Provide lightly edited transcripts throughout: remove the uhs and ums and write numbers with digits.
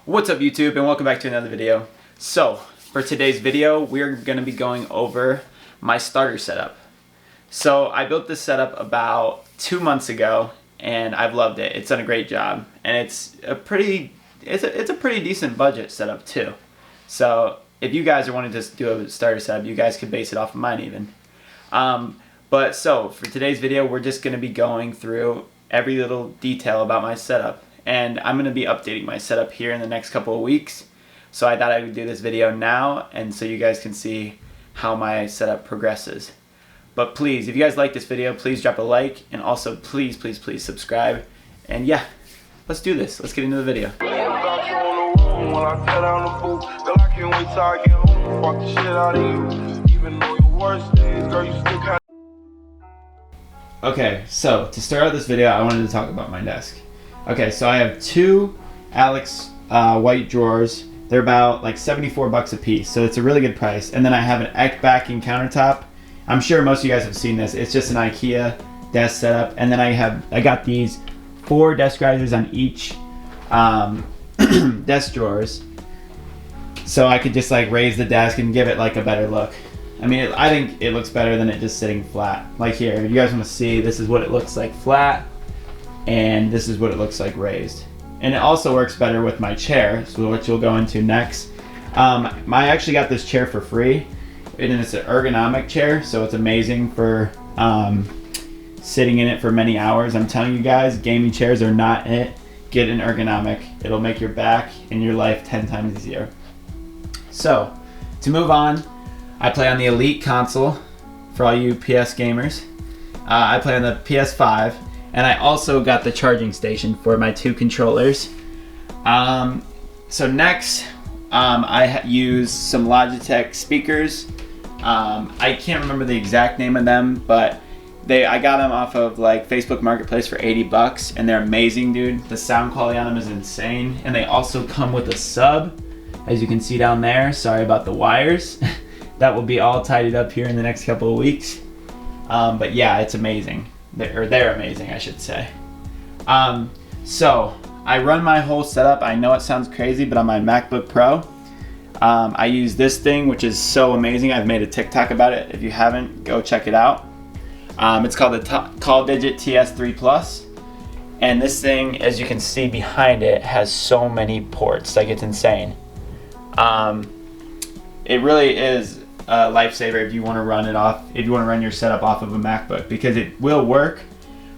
What's up YouTube, and welcome back to another video. So for today's video we're going to be going over my starter setup. So I built this setup about 2 months ago and I've loved it. It's done a great job and it's a pretty decent budget setup too. So if you guys are wanting to do a starter setup, you guys could base it off of mine even. But so for today's video we're just going to be going through every little detail about my setup. And I'm going to be updating my setup here in the next couple of weeks. So I thought I would do this video now, and so you guys can see how my setup progresses. But please, if you guys like this video, please drop a like, and also please subscribe. And yeah, let's do this. Let's get into the video. Okay, so to start out this video, I wanted to talk about my desk. Okay, so I have two Alex white drawers. They're about like 74 bucks a piece, so it's a really good price. And then I have an Eck backing countertop. I'm sure most of you guys have seen this. It's just an IKEA desk setup. And then I got these 4 desk risers on each desk drawers, so I could just like raise the desk and give it like a better look. I mean, I think it looks better than it just sitting flat. Like here, if you guys want to see, this is what it looks like flat. And this is what it looks like raised. And it also works better with my chair, so which we'll go into next. I actually got this chair for free, and it's an ergonomic chair, so it's amazing for sitting in it for many hours. I'm telling you guys, gaming chairs are not it. Get an ergonomic. It'll make your back and your life 10 times easier. So, to move on, I play on the Elite console for all you PS gamers. I play on the PS5. And I also got the charging station for my 2 controllers. So next, I use some Logitech speakers. I can't remember the exact name of them, but I got them off of like Facebook Marketplace for 80 bucks, and they're amazing, dude. The sound quality on them is insane, and they also come with a sub, as you can see down there. Sorry about the wires. That will be all tidied up here in the next couple of weeks. But yeah, it's amazing. They're amazing, I should say. So I run my whole setup. I know it sounds crazy, but on my MacBook Pro, I use this thing, which is so amazing. I've made a TikTok about it. If you haven't, go check it out. It's called the CallDigit TS3 Plus, and this thing, as you can see behind it, has so many ports. Like, it's insane. It really is a lifesaver if you want to run your setup off of a MacBook, because it will work,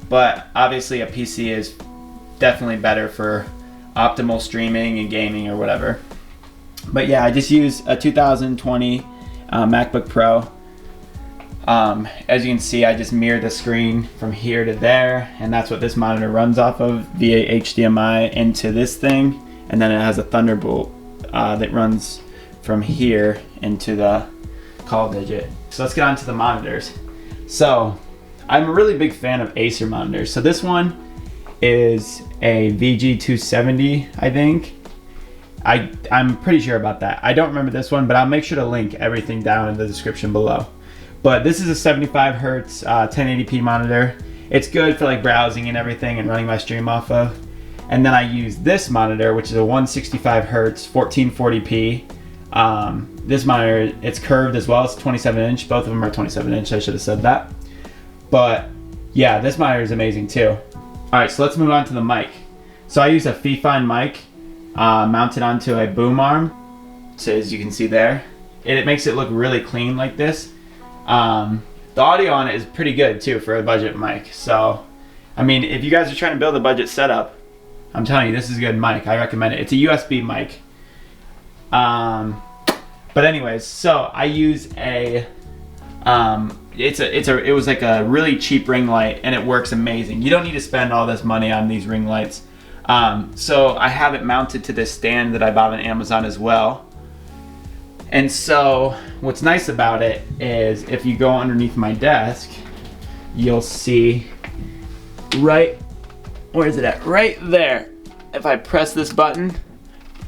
but obviously a PC is definitely better for optimal streaming and gaming or whatever. But yeah, I just use a 2020 MacBook Pro. As you can see, I just mirror the screen from here to there, and that's what this monitor runs off of via HDMI into this thing, and then it has a Thunderbolt that runs from here into the CallDigit. So let's get on to the monitors. So I'm a really big fan of Acer monitors. So this one is a VG270, I think. I'm pretty sure about that. I don't remember this one, but I'll make sure to link everything down in the description below. But this is a 75 hertz 1080p monitor. It's good for like browsing and everything and running my stream off of. And then I use this monitor, which is a 165 hertz 1440p. This monitor, it's curved as well. It's 27 inch. Both of them are 27 inch. I should have said that. But yeah, this monitor is amazing too. All right, so let's move on to the mic. So I use a Fifine mic mounted onto a boom arm. So as you can see there, it makes it look really clean like this. The audio on it is pretty good too for a budget mic. So, I mean, if you guys are trying to build a budget setup, I'm telling you, this is a good mic. I recommend it. It's a USB mic. But anyways, so I use a it was like a really cheap ring light, and it works amazing. You don't need to spend all this money on these ring lights. So I have it mounted to this stand that I bought on Amazon as well. And so what's nice about it is if you go underneath my desk, you'll see where is it at? Right there. If I press this button,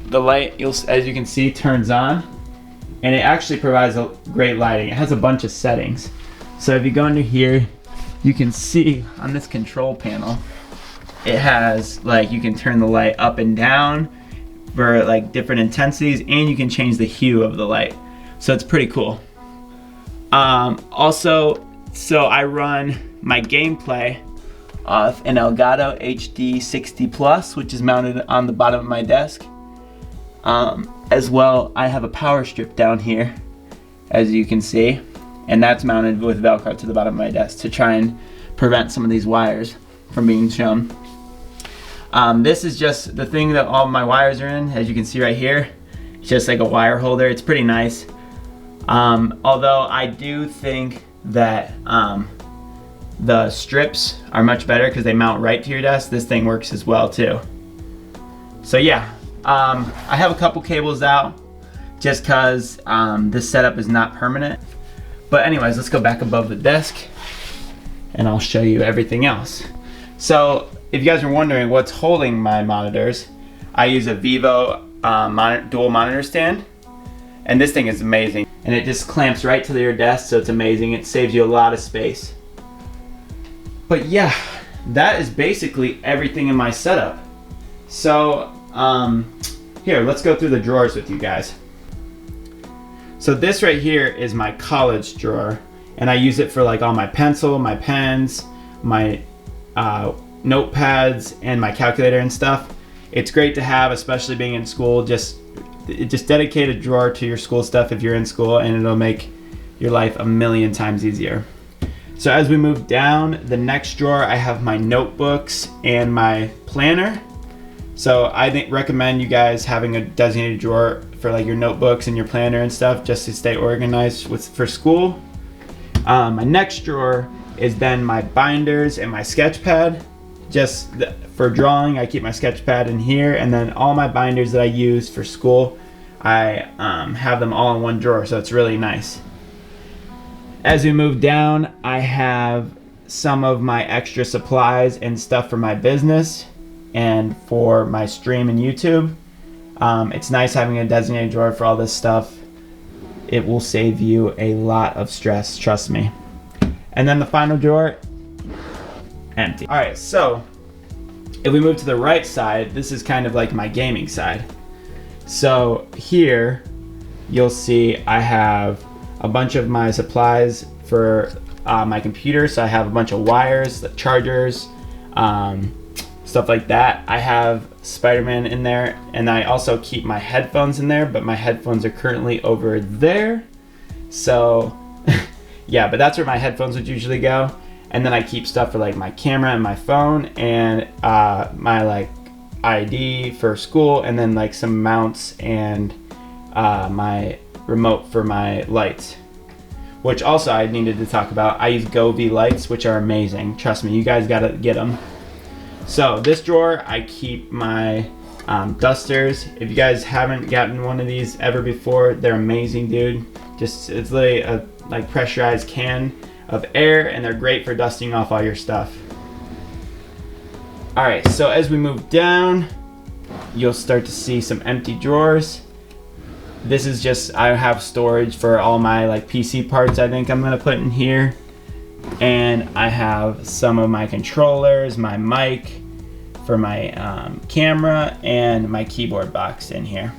the light, as you can see, turns on, and it actually provides a great lighting. It has a bunch of settings. So if you go under here, you can see on this control panel, it has, like, you can turn the light up and down for like different intensities, and you can change the hue of the light. So it's pretty cool. Also, so I run my gameplay off an Elgato HD 60 Plus, which is mounted on the bottom of my desk. As well, I have a power strip down here, as you can see, and that's mounted with Velcro to the bottom of my desk to try and prevent some of these wires from being shown. This is just the thing that all my wires are in, as you can see right here. It's just like a wire holder. It's pretty nice. Although I do think that the strips are much better because they mount right to your desk. This thing works as well too. So yeah, I have a couple cables out just because this setup is not permanent. But anyways, let's go back above the desk and I'll show you everything else. So if you guys are wondering what's holding my monitors, I use a Vivo dual monitor stand, and this thing is amazing. And it just clamps right to your desk, so it's amazing. It saves you a lot of space. But yeah, that is basically everything in my setup. So here, let's go through the drawers with you guys. So this right here is my college drawer, and I use it for like all my pencil, my pens, my notepads, and my calculator and stuff. It's great to have, especially being in school. Just dedicate a drawer to your school stuff if you're in school, and it'll make your life a million times easier. So as we move down, the next drawer, I have my notebooks and my planner. So I recommend you guys having a designated drawer for like your notebooks and your planner and stuff, just to stay organized for school. My next drawer is then my binders and my sketch pad. Just for drawing, I keep my sketch pad in here, and then all my binders that I use for school, I have them all in one drawer, so it's really nice. As we move down, I have some of my extra supplies and stuff for my business and for my stream and YouTube. It's nice having a designated drawer for all this stuff. It will save you a lot of stress, trust me. And then the final drawer, empty. All right, so if we move to the right side, this is kind of like my gaming side. So here you'll see I have a bunch of my supplies for my computer. So I have a bunch of wires, the chargers, stuff like that. I have Spider-Man in there, and I also keep my headphones in there, but my headphones are currently over there. So yeah, but that's where my headphones would usually go. And then I keep stuff for like my camera and my phone, and my like ID for school, and then like some mounts and my remote for my lights, which also I needed to talk about. I use Govee lights, which are amazing. Trust me, you guys gotta get them. So this drawer, I keep my dusters. If you guys haven't gotten one of these ever before, they're amazing, dude. Just, it's literally a like pressurized can of air, and they're great for dusting off all your stuff. All right, so as we move down, you'll start to see some empty drawers. This is just, I have storage for all my like PC parts I think I'm gonna put in here. And I have some of my controllers, my mic for my camera, and my keyboard box in here.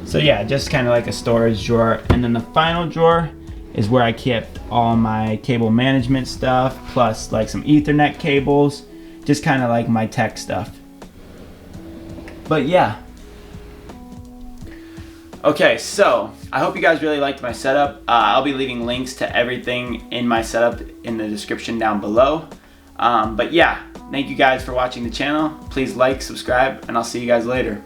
So yeah, just kind of like a storage drawer. And then the final drawer is where I kept all my cable management stuff, plus like some Ethernet cables, just kind of like my tech stuff. But yeah. Okay, so I hope you guys really liked my setup. I'll be leaving links to everything in my setup in the description down below. But yeah, thank you guys for watching the channel. Please like, subscribe, and I'll see you guys later.